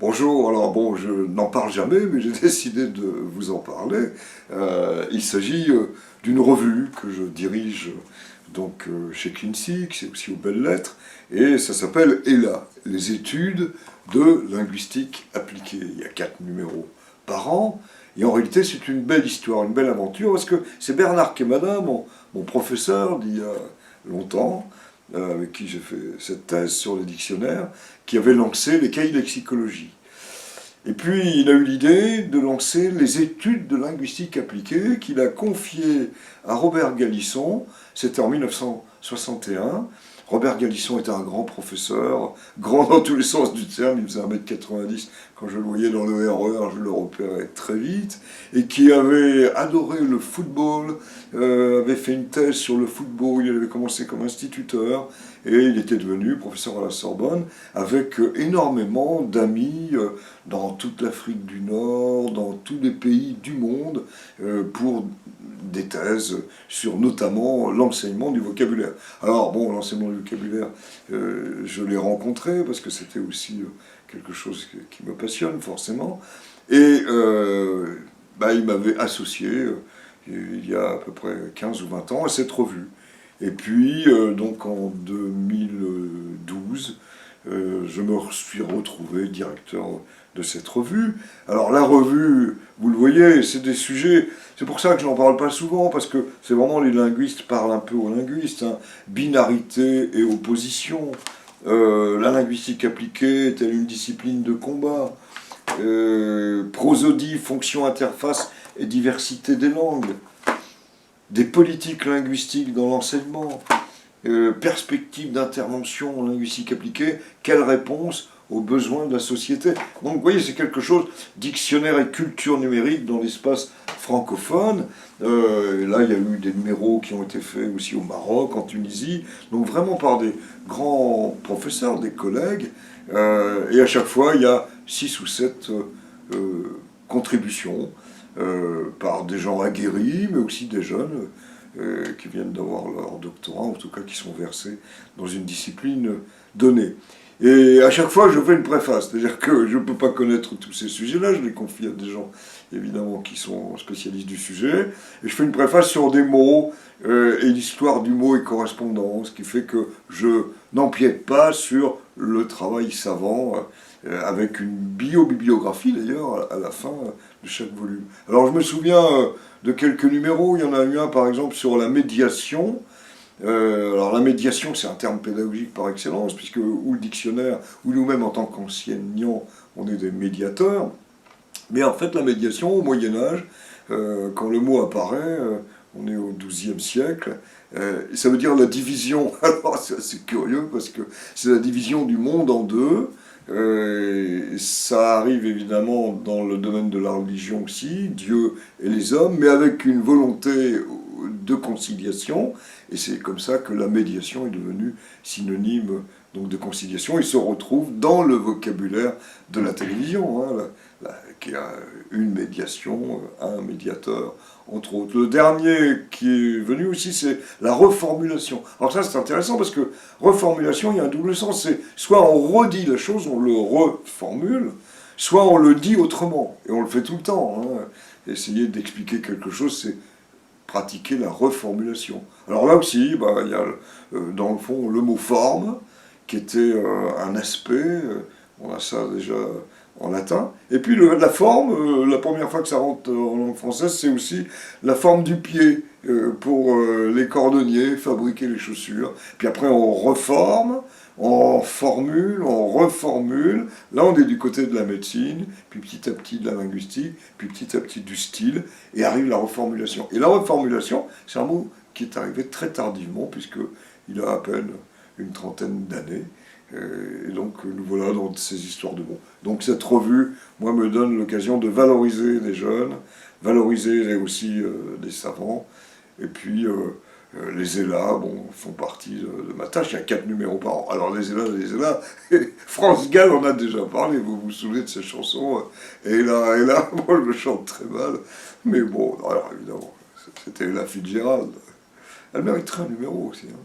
Bonjour, alors bon, je n'en parle jamais, mais j'ai décidé de vous en parler. Il s'agit d'une revue que je dirige donc chez Kinsey, c'est aussi aux Belles Lettres, et ça s'appelle ELA, les études de linguistique appliquée. Il y a 4 numéros par an, et en réalité c'est une belle histoire, une belle aventure, parce que c'est Bernard Quémada, mon professeur d'il y a longtemps, avec qui j'ai fait cette thèse sur les dictionnaires, qui avait lancé les cahiers de lexicologie. Et puis il a eu l'idée de lancer les études de linguistique appliquée qu'il a confiées à Robert Gallisson, c'était en 1961. Robert Gallisson était un grand professeur, grand dans tous les sens du terme, il faisait 1m90, quand je le voyais dans le RER, je le repérais très vite, et qui avait adoré le football, avait fait une thèse sur le football, il avait commencé comme instituteur, et il était devenu professeur à la Sorbonne, avec énormément d'amis dans toute l'Afrique du Nord, dans tous les pays du monde, pour des thèses sur notamment l'enseignement du vocabulaire. Alors bon, l'enseignement du vocabulaire, je l'ai rencontré parce que c'était aussi quelque chose qui me passionne forcément. Et il m'avait associé il y a à peu près 15 ou 20 ans à cette revue. Et puis, donc en 2012, je me suis retrouvé directeur de cette revue. Alors la revue, vous le voyez, c'est des sujets, c'est pour ça que je n'en parle pas souvent, parce que c'est vraiment les linguistes parlent un peu aux linguistes, hein. Binarité et opposition, la linguistique appliquée est-elle une discipline de combat, prosodie, fonction, interface et diversité des langues, des politiques linguistiques dans l'enseignement, perspective d'intervention en linguistique appliquée, quelle réponse aux besoins de la société. Donc vous voyez, c'est quelque chose, dictionnaire et culture numérique dans l'espace francophone. Là, il y a eu des numéros qui ont été faits aussi au Maroc, en Tunisie, donc vraiment par des grands professeurs, des collègues, et à chaque fois, il y a 6 ou 7 contributions par des gens aguerris, mais aussi des jeunes qui viennent d'avoir leur doctorat, en tout cas qui sont versés dans une discipline donnée. Et à chaque fois, je fais une préface, c'est-à-dire que je ne peux pas connaître tous ces sujets-là, je les confie à des gens, évidemment, qui sont spécialistes du sujet, et je fais une préface sur des mots, et l'histoire du mot et correspondance, qui fait que je n'empiète pas sur le travail savant, avec une bibliographie d'ailleurs, à la fin de chaque volume. Alors je me souviens de quelques numéros, il y en a eu un par exemple sur la médiation. Alors la médiation, c'est un terme pédagogique par excellence, puisque ou le dictionnaire, ou nous-mêmes en tant qu'enseignants, on est des médiateurs. Mais en fait, la médiation, au Moyen-Âge, quand le mot apparaît, on est au XIIe siècle, ça veut dire la division. Alors c'est assez curieux, parce que c'est la division du monde en deux. Ça arrive évidemment dans le domaine de la religion aussi, Dieu et les hommes, mais avec une volonté de conciliation, et c'est comme ça que la médiation est devenue synonyme donc, de conciliation, et se retrouve dans le vocabulaire de la télévision, hein, qui a une médiation, un médiateur, entre autres. Le dernier qui est venu aussi, c'est la reformulation. Alors ça, c'est intéressant, parce que reformulation, il y a un double sens, c'est soit on redit la chose, on le reformule, soit on le dit autrement, et on le fait tout le temps. Hein. Essayer d'expliquer quelque chose, c'est pratiquer la reformulation. Alors là aussi, il y a dans le fond le mot forme, qui était un aspect, on a ça déjà en latin, et puis la forme, la première fois que ça rentre en langue française, c'est aussi la forme du pied, pour les cordonniers, fabriquer les chaussures, puis après on reforme, on formule, on reformule, là on est du côté de la médecine, puis petit à petit de la linguistique, puis petit à petit du style, et arrive la reformulation. Et la reformulation, c'est un mot qui est arrivé très tardivement, puisqu'il a à peine une trentaine d'années, et donc nous voilà dans ces histoires de mots. Donc cette revue, moi, me donne l'occasion de valoriser les jeunes, valoriser aussi des savants, et puis les ELA, font partie de ma tâche. Il y a 4 numéros par an. Alors les ELA, France Gall en a déjà parlé, vous vous souvenez de cette chanson, et là, moi je le chante très mal, mais bon, alors évidemment, c'était Ella Fitzgerald. Elle mériterait un numéro aussi. Hein.